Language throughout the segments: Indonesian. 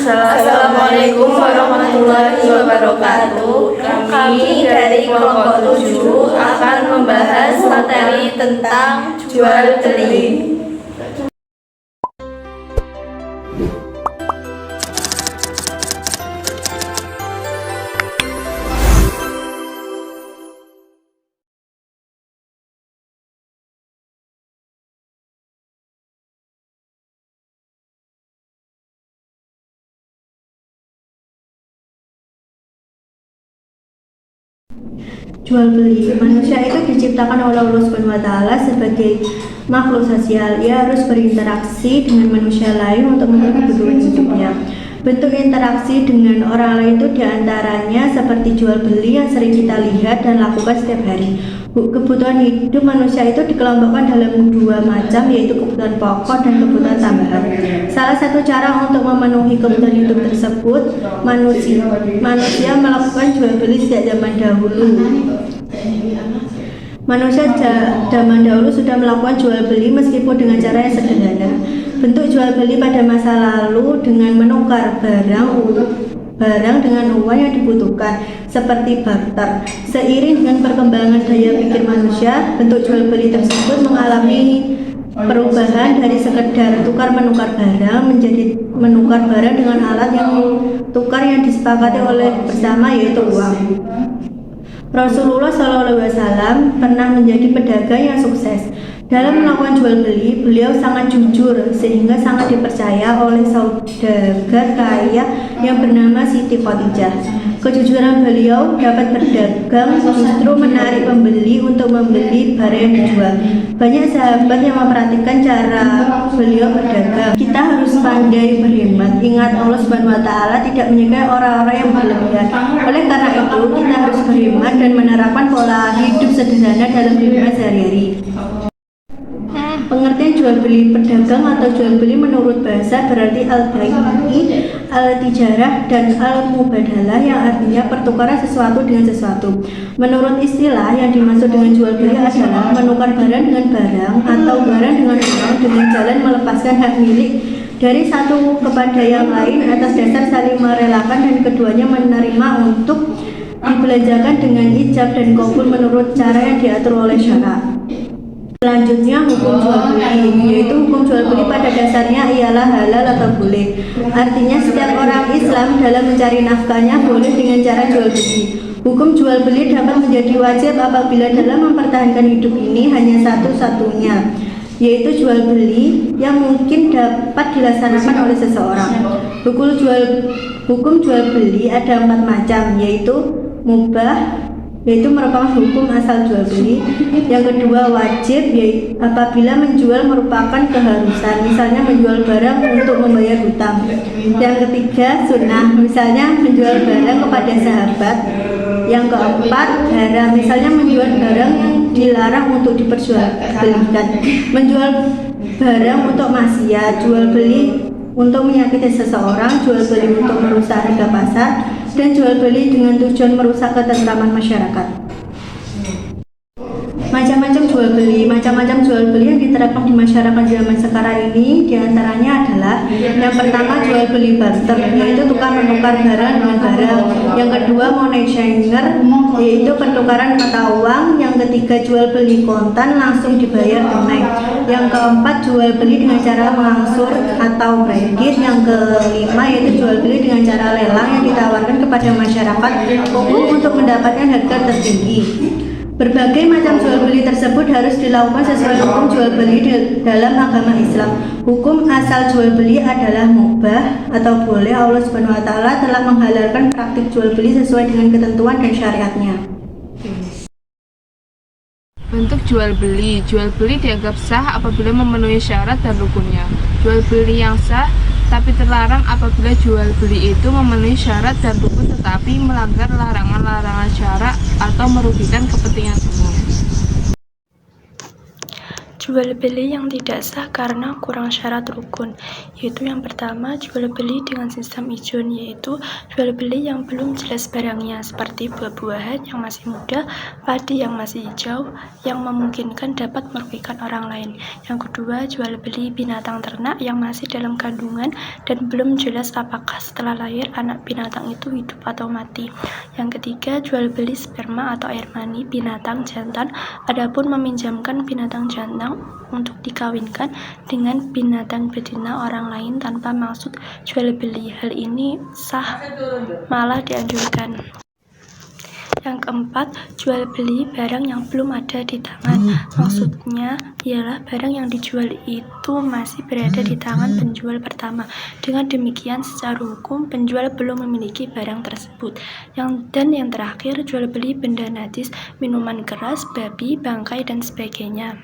Assalamualaikum warahmatullahi wabarakatuh. Kami dari kelompok 7 akan membahas materi tentang jual beli. Jual beli. Manusia itu diciptakan oleh Allah Subhanahu wa Ta'ala sebagai makhluk sosial. Ia harus berinteraksi dengan manusia lain untuk memenuhi kebutuhan hidupnya. Bentuk interaksi dengan orang lain itu diantaranya seperti jual beli yang sering kita lihat dan lakukan setiap hari. Kebutuhan hidup manusia itu dikelompokkan dalam dua macam, yaitu kebutuhan pokok dan kebutuhan tambahan. Salah satu cara untuk memenuhi kebutuhan hidup tersebut, manusia melakukan jual beli sejak zaman dahulu. Manusia zaman dahulu sudah melakukan jual beli meskipun dengan cara yang sederhana. Bentuk jual beli pada masa lalu dengan menukar barang dengan uang yang dibutuhkan, seperti barter. Seiring dengan perkembangan daya pikir manusia, bentuk jual beli tersebut mengalami perubahan dari sekedar tukar-menukar barang menjadi menukar barang dengan alat yang tukar yang disepakati oleh bersama, yaitu uang. Rasulullah SAW pernah menjadi pedagang yang sukses. Dalam melakukan jual beli, beliau sangat jujur sehingga sangat dipercaya oleh saudagar kaya yang bernama Siti Khadijah. Kejujuran beliau dapat berdagang justru menarik pembeli untuk membeli barang yang dijual. Banyak sahabat yang memperhatikan cara beliau berdagang. Kita harus pandai berhemat. Ingat, Allah Subhanahu wa Ta'ala tidak menyukai orang-orang yang berlebihan. Oleh karena itu, kita harus berhemat dan menerapkan pola hidup sederhana dalam kehidupan sehari-hari. Pengertian jual beli pedagang atau jual beli menurut bahasa berarti al-bai'i, al-tijarah, dan al-mubadalah yang artinya pertukaran sesuatu dengan sesuatu. Menurut istilah, yang dimaksud dengan jual beli adalah menukar barang dengan barang atau barang dengan uang dengan jalan melepaskan hak milik dari satu kepada yang lain atas dasar saling merelakan dan keduanya menerima untuk dibelanjakan dengan ijab dan qabul menurut cara yang diatur oleh syara. Selanjutnya, hukum jual beli, yaitu hukum jual beli pada dasarnya ialah halal atau boleh. Artinya setiap orang Islam dalam mencari nafkahnya boleh dengan cara jual beli. Hukum jual beli dapat menjadi wajib apabila dalam mempertahankan hidup ini hanya satu-satunya, yaitu jual beli yang mungkin dapat dilaksanakan oleh seseorang. Hukum jual beli ada 4 macam, yaitu mubah, yaitu merupakan hukum asal jual beli. Yang kedua, wajib, yaitu apabila menjual merupakan keharusan, misalnya menjual barang untuk membayar hutang. Yang ketiga, sunnah, misalnya menjual barang kepada sahabat. Yang keempat, haram, misalnya menjual barang yang dilarang untuk diperjualbelikan. Menjual barang untuk maksiat, jual beli untuk menyakiti seseorang, jual beli untuk merusak harga pasar, dan jual beli dengan tujuan merusak ketentraman masyarakat. Macam-macam jual beli yang diterapkan di masyarakat zaman sekarang ini diantaranya adalah: yang pertama, jual beli barter, yaitu tukar menukar barang dengan barang. Yang kedua, money changer, yaitu pertukaran mata uang. Yang ketiga, jual beli kontan langsung dibayar tunai. Yang keempat, jual beli dengan cara mengangsur atau kredit. Yang kelima, yaitu jual beli dengan cara lelang yang ditawarkan kepada masyarakat umum untuk mendapatkan harga tertinggi. Berbagai macam jual beli tersebut harus dilakukan sesuai hukum jual beli dalam agama Islam. Hukum asal jual beli adalah mubah atau boleh. Allah Subhanahu wa Ta'ala telah menghalalkan praktik jual beli sesuai dengan ketentuan dan syariatnya. Bentuk jual beli dianggap sah apabila memenuhi syarat dan rukunnya. Jual beli yang sah tapi terlarang apabila jual beli itu memenuhi syarat dan rukun tetapi melanggar larangan-larangan syarak atau merugikan kepentingan umum. Jual beli yang tidak sah karena kurang syarat rukun, yaitu yang pertama jual beli dengan sistem ijon, yaitu jual beli yang belum jelas barangnya seperti buah-buahan yang masih muda, padi yang masih hijau, yang memungkinkan dapat merugikan orang lain. Yang kedua jual beli binatang ternak yang masih dalam kandungan dan belum jelas apakah setelah lahir anak binatang itu hidup atau mati. Yang ketiga jual beli sperma atau air mani binatang jantan, adapun meminjamkan binatang jantan untuk dikawinkan dengan binatang betina orang lain tanpa maksud jual beli. Hal ini sah, malah dianjurkan. Yang keempat, jual beli barang yang belum ada di tangan. Maksudnya ialah barang yang dijual itu masih berada di tangan penjual pertama. Dengan demikian, secara hukum penjual belum memiliki barang tersebut. Dan yang terakhir, jual beli benda najis, minuman keras, babi, bangkai, dan sebagainya.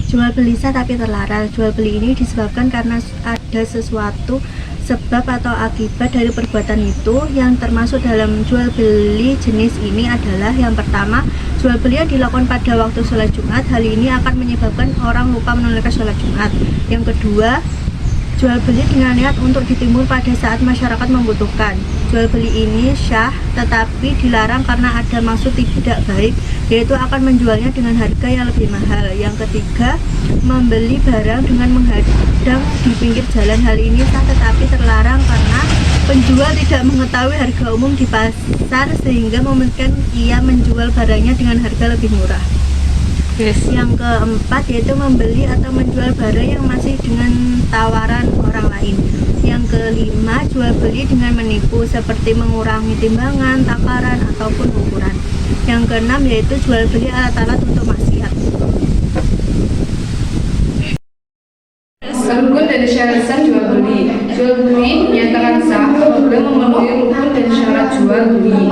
Jual beli sah tapi terlarang. Jual beli ini disebabkan karena ada sesuatu sebab atau akibat dari perbuatan itu. Yang termasuk dalam jual beli jenis ini adalah yang pertama, jual beli yang dilakukan pada waktu sholat Jumat. Hal ini akan menyebabkan orang lupa menunaikan sholat Jumat. Yang kedua, jual beli dengan niat untuk ditimbun pada saat masyarakat membutuhkan. Jual beli ini syah tetapi dilarang karena ada maksud tidak baik, yaitu akan menjualnya dengan harga yang lebih mahal. Yang ketiga, membeli barang dengan menghadang di pinggir jalan. Hal ini sah tetapi terlarang karena penjual tidak mengetahui harga umum di pasar sehingga memungkinkan ia menjual barangnya dengan harga lebih murah. Yang keempat yaitu membeli atau menjual barang yang masih dengan tawaran orang lain. Yang kelima, jual beli dengan menipu seperti mengurangi timbangan, takaran, ataupun ukuran. Yang keenam yaitu jual beli alat-alat untuk maksiat. Rukun dan syarat sah jual beli. Jual beli dinyatakan sah apabila memenuhi rukun dan syarat jual beli.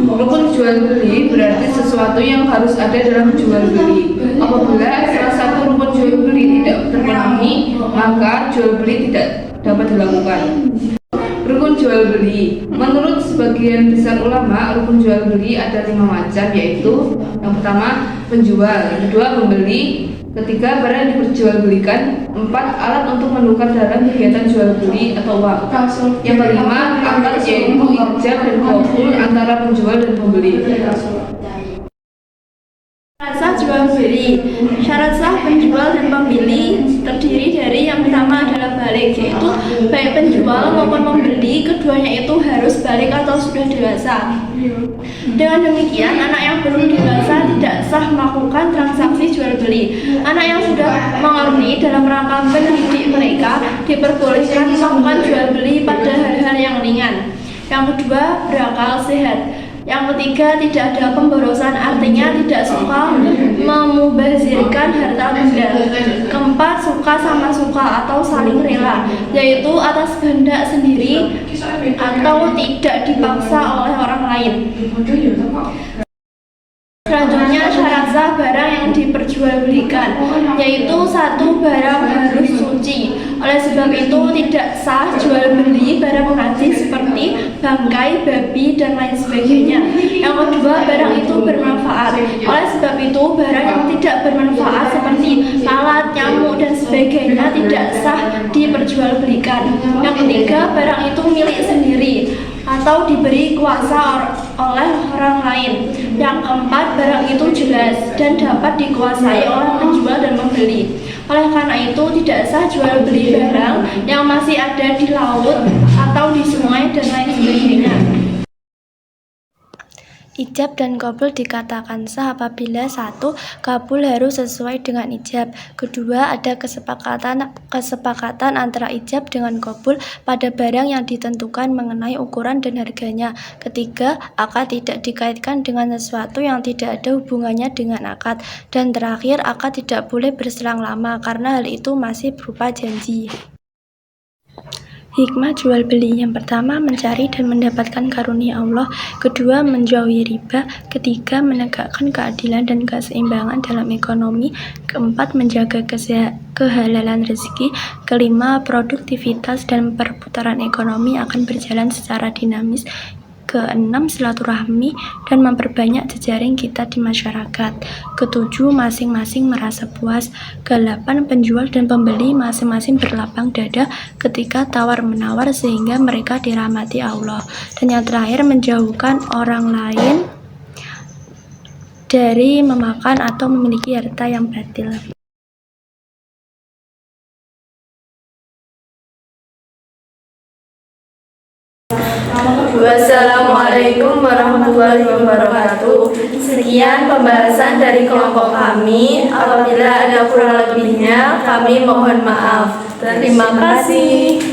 Rukun jual beli berarti sesuatu yang harus ada dalam jual beli. Apabila salah satu rukun jual beli tidak terpenuhi, maka jual beli tidak dapat dilakukan. Rukun jual beli. Menurut sebagian besar ulama, rukun jual beli ada 5 macam, yaitu yang pertama penjual, yang kedua pembeli, ketiga barang yang diperjualbelikan, 4 alat untuk menukar dalam kegiatan jual beli atau uang, yang kelima akad yaitu ijab dan qabul antara penjual dan pembeli. Syarat sah jual beli. Syarat sah penjual dan pembeli terdiri dari yang pertama adalah balik, yaitu baik penjual maupun pembeli keduanya itu harus balik atau sudah dewasa. Dengan demikian, anak yang belum dewasa tidak sah melakukan transaksi jual beli. Anak yang sudah mengerti dalam rangka mendidik mereka diperbolehkan melakukan jual beli pada hal-hal yang ringan. Yang kedua, berakal sehat. Yang ketiga, tidak ada pemborosan, artinya tidak suka memubazirkan harta benda. Keempat, suka sama suka atau saling rela, yaitu atas kehendak sendiri atau tidak dipaksa oleh orang lain. Selanjutnya, syarat sah barang yang diperjualbelikan, yaitu satu, barang harus suci. Oleh sebab itu tidak sah jual beli barang najis seperti bangkai, babi, dan lain sebagainya. Yang kedua, barang itu bermanfaat. Oleh sebab itu barang yang tidak bermanfaat seperti lalat, nyamuk, dan sebagainya tidak sah diperjualbelikan. Yang ketiga, barang itu milik sendiri atau diberi kuasa oleh orang lain. Yang keempat, barang itu jelas dan dapat dikuasai oleh penjual dan pembeli. Oleh karena itu tidak sah jual beli barang yang masih ada di laut atau di sungai dan lain sebagainya. Ijab dan qabul dikatakan sah apabila 1. Qabul harus sesuai dengan ijab. Kedua, ada kesepakatan antara ijab dengan qabul pada barang yang ditentukan mengenai ukuran dan harganya. Ketiga, akad tidak dikaitkan dengan sesuatu yang tidak ada hubungannya dengan akad. Dan terakhir, akad tidak boleh berselang lama karena hal itu masih berupa janji. Hikmah jual beli. Yang pertama, mencari dan mendapatkan karunia Allah. Kedua, menjauhi riba. Ketiga, menegakkan keadilan dan keseimbangan dalam ekonomi. Keempat, menjaga kehalalan rezeki. Kelima, produktivitas dan perputaran ekonomi akan berjalan secara dinamis. Keenam, silaturahmi dan memperbanyak jejaring kita di masyarakat. Ketujuh, masing-masing merasa puas. Kedelapan, penjual dan pembeli masing-masing berlapang dada ketika tawar-menawar sehingga mereka dirahmati Allah. Dan yang terakhir, menjauhkan orang lain dari memakan atau memiliki harta yang batil. Wassalamualaikum warahmatullahi wabarakatuh. Sekian pembahasan dari kelompok kami. Apabila ada kurang lebihnya, kami mohon maaf. Terima kasih.